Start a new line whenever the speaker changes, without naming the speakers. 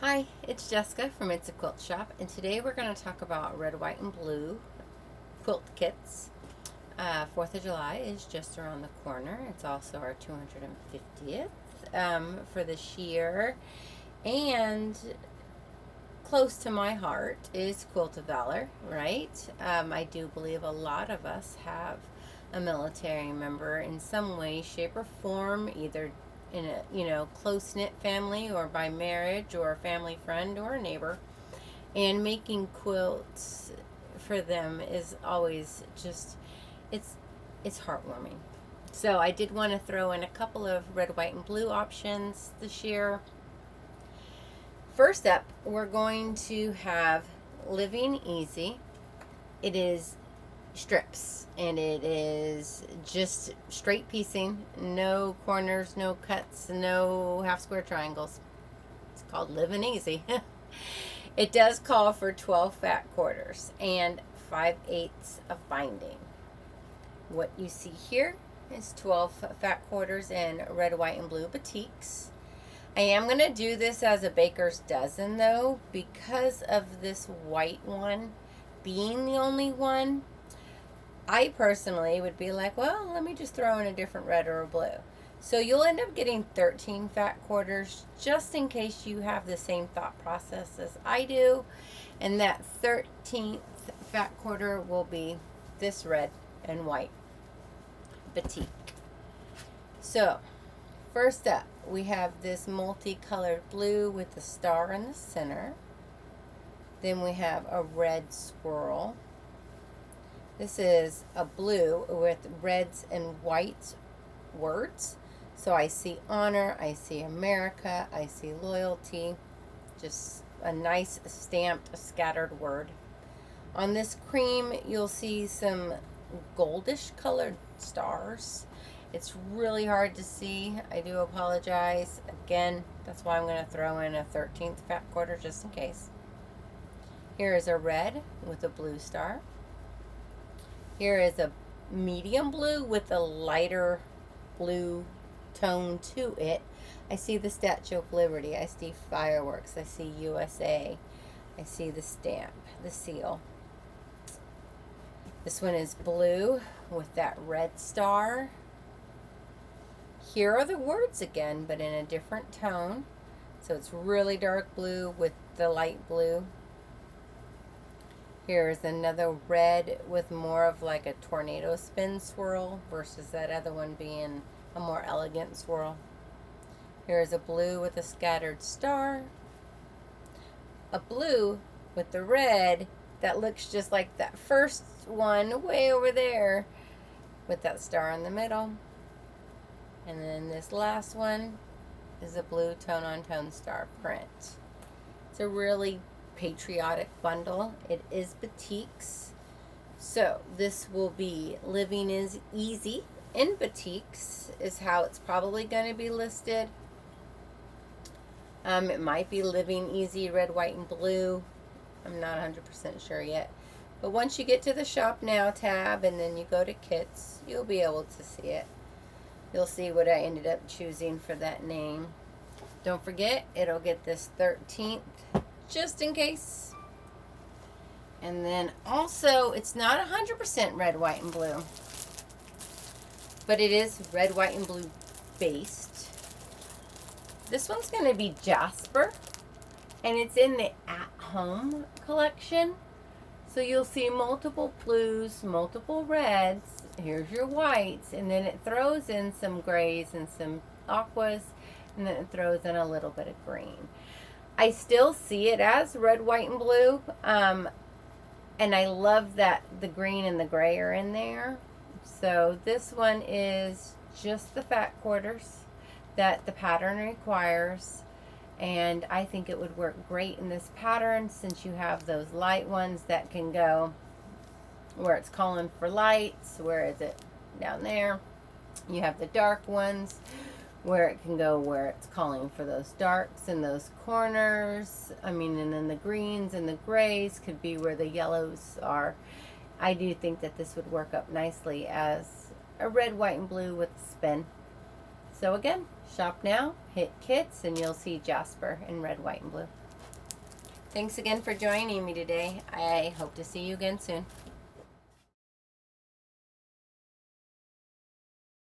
Hi, it's Jessica from It's a Quilt Shop, and today we're going to talk about red, white, and blue quilt kits. 4th of July is just around the corner. It's also our 250th for this year, and close to my heart is Quilt of Valor, right? I do believe a lot of us have a military member in some way, shape, or form, either in a close-knit family or by marriage or a family friend or a neighbor, and making quilts for them is always just it's heartwarming. So I did want to throw in a couple of red, white, and blue options this year. First up, we're going to have Living Easy. It is strips, and it is just straight piecing, no corners, no cuts, no half square triangles. It's called Living Easy. It does call for 12 fat quarters and 5/8 of binding. What you see here is 12 fat quarters in red, white, and blue batiks. I am going to do this as a baker's dozen though, because of this white one being the only one. I personally would be like, well, let me just throw in a different red or a blue. So you'll end up getting 13 fat quarters, just in case you have the same thought process as I do. And that 13th fat quarter will be this red and white batik. So first up, we have this multicolored blue with the star in the center. Then we have a red swirl. This is a blue with reds and white words. So I see honor, I see America, I see loyalty. Just a nice stamped, scattered word. On this cream, you'll see some goldish colored stars. It's really hard to see. I do apologize. Again, that's why I'm going to throw in a 13th fat quarter just in case. Here is a red with a blue star. Here is a medium blue with a lighter blue tone to it. I see the Statue of Liberty. I see fireworks. I see USA. I see the stamp, the seal. This one is blue with that red star. Here are the words again, but in a different tone. So it's really dark blue with the light blue. Here is another red with more of like a tornado spin swirl versus that other one being a more elegant swirl. Here is a blue with a scattered star. A blue with the red that looks just like that first one way over there with that star in the middle. And then this last one is a blue tone-on-tone star print. It's a really patriotic bundle. It is batiks. So this will be Living is Easy in batiks is how it's probably going to be listed. It might be Living Easy red, white, and blue. I'm not 100% sure yet. But once you get to the Shop Now tab and then you go to Kits, you'll be able to see it. You'll see what I ended up choosing for that name. Don't forget, it'll get this 13th just in case. And then also, it's not 100% red, white, and blue, but it is red, white, and blue based. This one's going to be Jasper, and it's in the At Home collection. So you'll see multiple blues, multiple reds. Here's your whites, and then it throws in some grays and some aquas, and then it throws in a little bit of green. I still see it as red, white, and blue, and I love that the green and the gray are in there. So this one is just the fat quarters that the pattern requires, and I think it would work great in this pattern since you have those light ones that can go where it's calling for lights. Where is it? Down there. You have the dark ones where it can go where it's calling for those darks and those corners. And then the greens and the grays could be where the yellows are. I do think that this would work up nicely as a red, white, and blue with a spin. So again, shop now, hit Kits, and you'll see Jasper in red, white, and blue. Thanks again for joining me today. I hope to see you again soon.